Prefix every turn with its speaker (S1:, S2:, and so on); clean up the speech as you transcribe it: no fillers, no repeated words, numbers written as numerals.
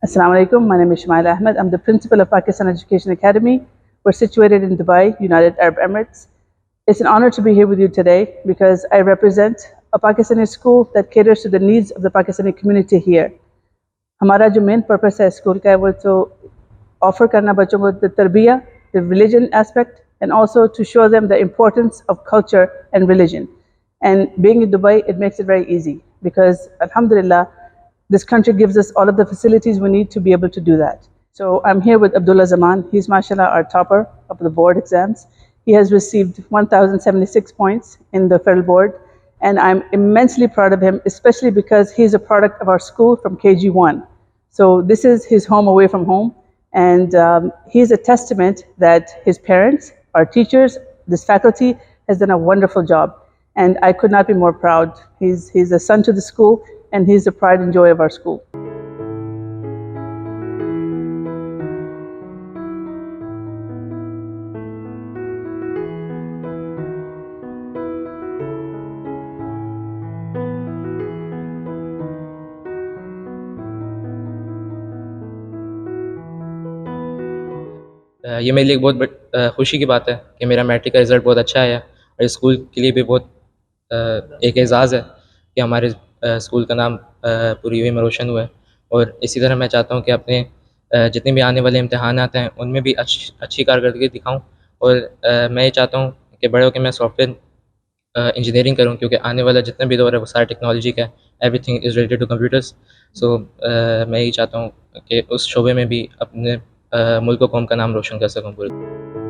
S1: Assalamu alaikum. My name is Shmail Ahmed. I'm the principal of Pakistan Education Academy. We're situated in Dubai, United Arab Emirates. It's an honor to be here with you today because I represent a Pakistani school that caters to the needs of the Pakistani community here. हमारा जो main purpose है school का है वो तो offer करना बच्चों को the tarbiyah, the religion aspect, and also to show them the importance of culture and religion. And being in Dubai, it makes it very easy because alhamdulillah, this country gives us all of the facilities we need to be able to do that. So I'm here with Abdullah Zaman. He's mashallah our topper of the board exams. He has received 1,076 points in the federal board, and I'm immensely proud of him, especially because he's a product of our school from KG1. So this is his home away from home, and he's a testament that his parents, our teachers, this faculty has done a wonderful job, and I could not be more proud. He's a son to the school, and he's the pride and joy of our school.
S2: ये मेरे लिए एक बहुत खुशी की बात है कि मेरा मैट्रिक का रिज़ल्ट बहुत अच्छा आया और इस स्कूल के लिए भी बहुत एक एज़ाज़ है कि हमारे स्कूल का नाम पूरी यूपी में रोशन हुआ है। और इसी तरह मैं चाहता हूँ कि अपने जितने भी आने वाले इम्तहान आते हैं उनमें भी अच्छी कारकर्दगी दिखाऊँ। और मैं ये चाहता हूँ कि बड़े होकर मैं सॉफ्टवेयर इंजीनियरिंग करूँ, क्योंकि आने वाला जितना भी दौर है वो सारा टेक्नोलॉजी का है। Everything is related to computers. So मैं यही चाहता हूँ कि उस शोबे में भी अपने मुल्क और कौम का नाम रोशन कर सकूँ पूरे।